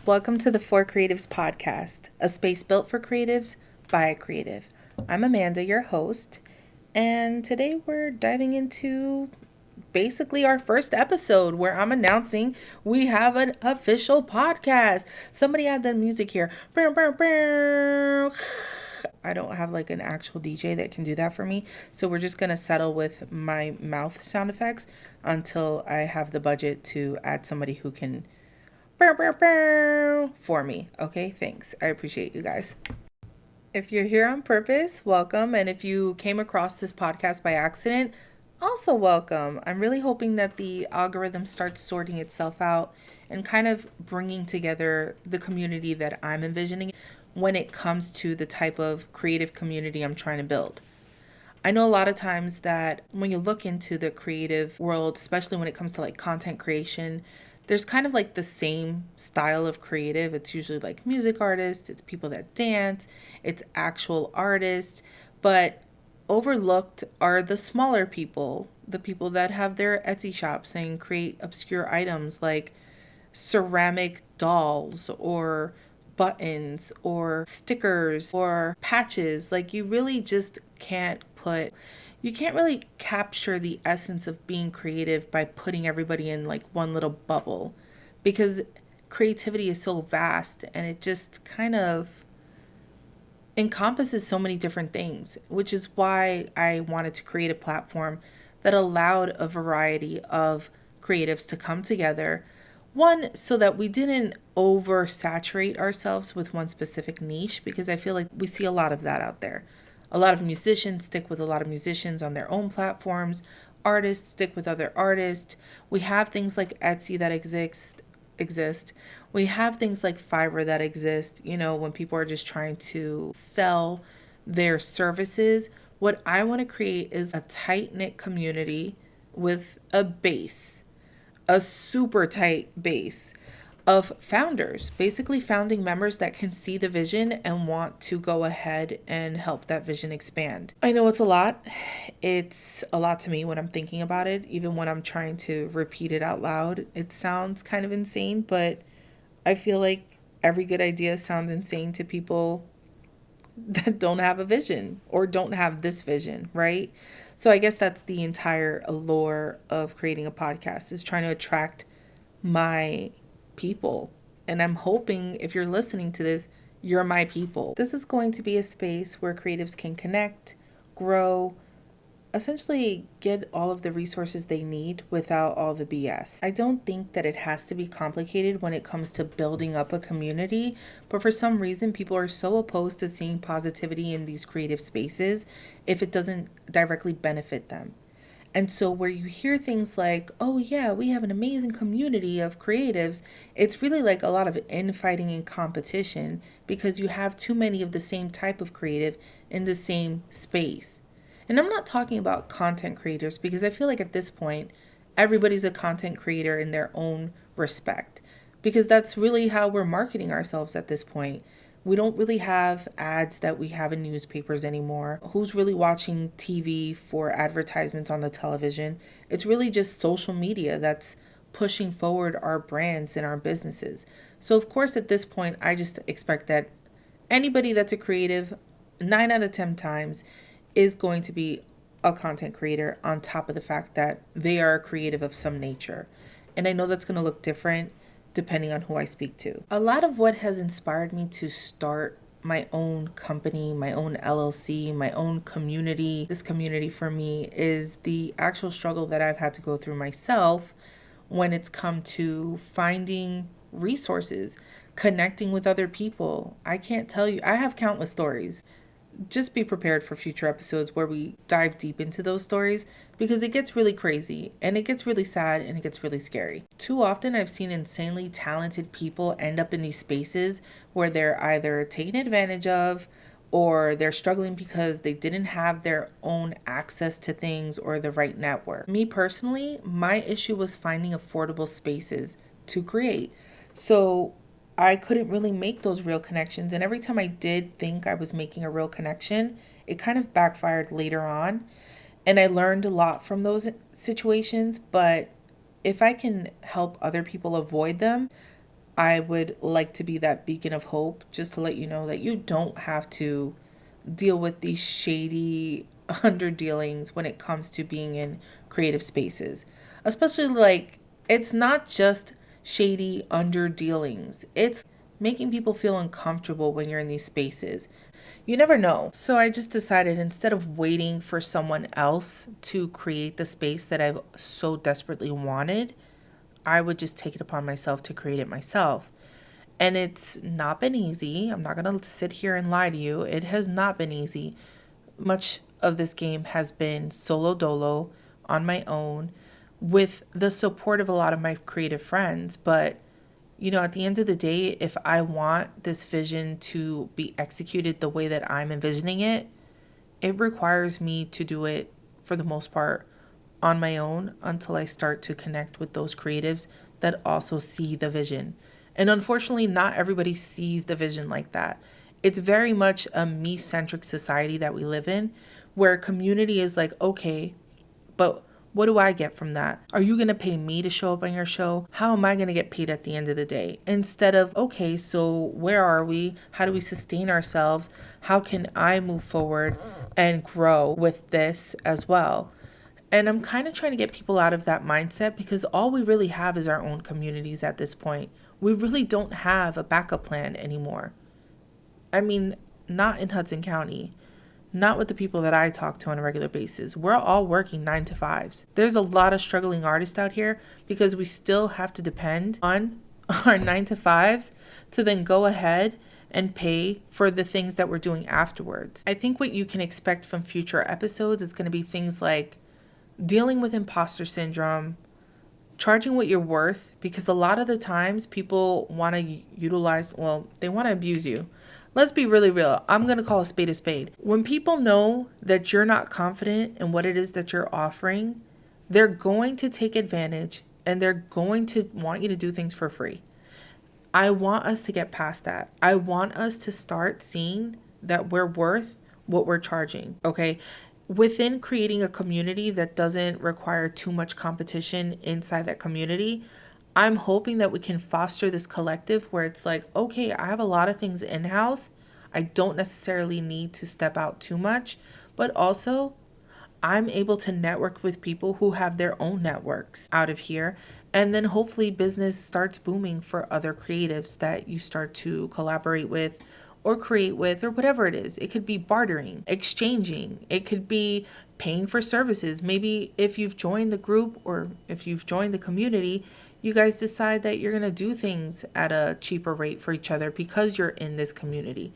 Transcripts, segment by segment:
Welcome to the For Creatives podcast, a space built for creatives by a creative. I'm Amanda, your host, and today we're diving into basically our first episode where I'm announcing we have an official podcast. Somebody add the music here. I don't have like an actual DJ that can do that for me, so we're just gonna settle with my mouth sound effects until I have the budget to add somebody who can for me. Okay, thanks. I appreciate you guys. If you're here on purpose, welcome. And if you came across this podcast by accident, also welcome. I'm really hoping that the algorithm starts sorting itself out and kind of bringing together the community that I'm envisioning when it comes to the type of creative community I'm trying to build. I know a lot of times that when you look into the creative world, especially when it comes to like content creation, there's kind of like the same style of creative. It's usually like music artists, it's people that dance, it's actual artists, but overlooked are the smaller people, the people that have their Etsy shops and create obscure items like ceramic dolls or buttons or stickers or patches. Like you can't really capture the essence of being creative by putting everybody in like one little bubble, because creativity is so vast and it just kind of encompasses so many different things, which is why I wanted to create a platform that allowed a variety of creatives to come together. One, so that we didn't oversaturate ourselves with one specific niche, because I feel like we see a lot of that out there. A lot of musicians stick with a lot of musicians on their own platforms. Artists stick with other artists. We have things like Etsy that exist. We have things like Fiverr that exist, when people are just trying to sell their services. What I want to create is a tight-knit community with a base, a super tight base of founders, basically founding members that can see the vision and want to go ahead and help that vision expand. I know it's a lot. It's a lot to me when I'm thinking about it. Even when I'm trying to repeat it out loud, it sounds kind of insane, but I feel like every good idea sounds insane to people that don't have a vision or don't have this vision, right? So I guess that's the entire allure of creating a podcast, is trying to attract my people. And I'm hoping if you're listening to this, you're my people. This is going to be a space where creatives can connect, grow, essentially get all of the resources they need without all the BS. I don't think that it has to be complicated when it comes to building up a community, but for some reason people are so opposed to seeing positivity in these creative spaces if it doesn't directly benefit them. And so where you hear things like, oh yeah, we have an amazing community of creatives, it's really like a lot of infighting and competition, because you have too many of the same type of creative in the same space. And I'm not talking about content creators, because I feel like at this point, everybody's a content creator in their own respect, because that's really how we're marketing ourselves at this point. We don't really have ads that we have in newspapers anymore. Who's really watching TV for advertisements on the television? It's really just social media that's pushing forward our brands and our businesses. So of course, at this point, I just expect that anybody that's a creative, 9 out of 10 times, is going to be a content creator, on top of the fact that they are a creative of some nature. And I know that's going to look different depending on who I speak to. A lot of what has inspired me to start my own company, my own LLC, my own community, this community for me, is the actual struggle that I've had to go through myself when it's come to finding resources, connecting with other people. I can't tell you, I have countless stories. Just be prepared for future episodes where we dive deep into those stories, because it gets really crazy and it gets really sad and it gets really scary. Too often I've seen insanely talented people end up in these spaces where they're either taken advantage of, or they're struggling because they didn't have their own access to things or the right network. Me personally, my issue was finding affordable spaces to create. So I couldn't really make those real connections. And every time I did think I was making a real connection, it kind of backfired later on. And I learned a lot from those situations. But if I can help other people avoid them, I would like to be that beacon of hope, just to let you know that you don't have to deal with these shady underdealings when it comes to being in creative spaces. Especially like, it's not just shady underdealings, it's making people feel uncomfortable when you're in these spaces. You never know. So I just decided, instead of waiting for someone else to create the space that I've so desperately wanted, I would just take it upon myself to create it myself. And it's not been easy. I'm not going to sit here and lie to you. It has not been easy. Much of this game has been solo dolo, on my own, with the support of a lot of my creative friends. But, you know, at the end of the day, if I want this vision to be executed the way that I'm envisioning it, it requires me to do it, for the most part, on my own, until I start to connect with those creatives that also see the vision. And unfortunately, not everybody sees the vision like that. It's very much a me-centric society that we live in, where community is like, okay, but what do I get from that? Are you going to pay me to show up on your show? How am I going to get paid at the end of the day? Instead of, okay, so where are we? How do we sustain ourselves? How can I move forward and grow with this as well? And I'm kind of trying to get people out of that mindset, because all we really have is our own communities at this point. We really don't have a backup plan anymore. I mean, not in Hudson County. Not with the people that I talk to on a regular basis. We're all working 9 to 5s. There's a lot of struggling artists out here, because we still have to depend on our 9 to 5s to then go ahead and pay for the things that we're doing afterwards. I think what you can expect from future episodes is going to be things like dealing with imposter syndrome, charging what you're worth, because a lot of the times people want to utilize, well, they want to abuse you. Let's be really real. I'm going to call a spade a spade. When people know that you're not confident in what it is that you're offering, they're going to take advantage, and they're going to want you to do things for free. I want us to get past that. I want us to start seeing that we're worth what we're charging, okay? Within creating a community that doesn't require too much competition inside that community, I'm hoping that we can foster this collective where it's like, okay, I have a lot of things in-house. I don't necessarily need to step out too much, but also I'm able to network with people who have their own networks out of here. And then hopefully business starts booming for other creatives that you start to collaborate with or create with, or whatever it is. It could be bartering, exchanging. It could be paying for services. Maybe if you've joined the group or if you've joined the community, you guys decide that you're going to do things at a cheaper rate for each other because you're in this community.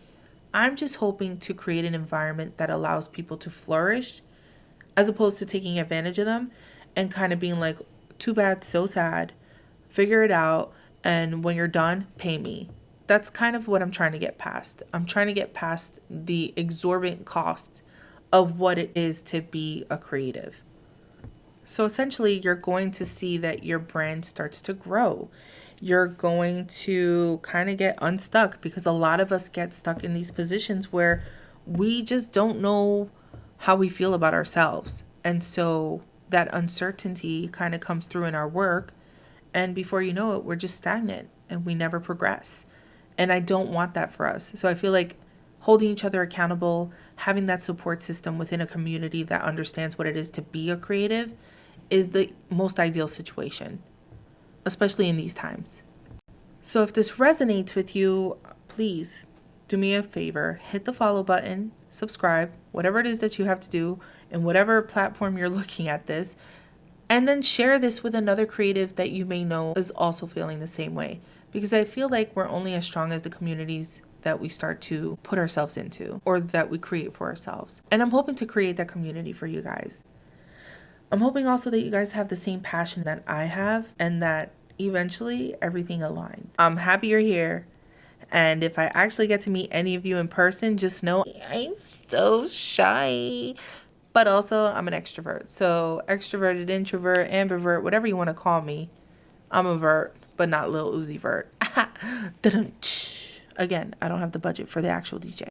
I'm just hoping to create an environment that allows people to flourish, as opposed to taking advantage of them and kind of being like, too bad, so sad, figure it out, and when you're done, pay me. That's kind of what I'm trying to get past. I'm trying to get past the exorbitant cost of what it is to be a creative. So essentially, you're going to see that your brand starts to grow. You're going to kind of get unstuck, because a lot of us get stuck in these positions where we just don't know how we feel about ourselves. And so that uncertainty kind of comes through in our work. And before you know it, we're just stagnant and we never progress. And I don't want that for us. So I feel like holding each other accountable, having that support system within a community that understands what it is to be a creative, is the most ideal situation, especially in these times. So if this resonates with you, please do me a favor, hit the follow button, subscribe, whatever it is that you have to do, in whatever platform you're looking at this, and then share this with another creative that you may know is also feeling the same way. Because I feel like we're only as strong as the communities that we start to put ourselves into, or that we create for ourselves. And I'm hoping to create that community for you guys. I'm hoping also that you guys have the same passion that I have, and that eventually everything aligns. I'm happy you're here. And if I actually get to meet any of you in person, just know I'm so shy. But also, I'm an extrovert. So extroverted, introvert, ambivert, whatever you want to call me, I'm a vert, but not Lil Uzi Vert. Again, I don't have the budget for the actual DJ.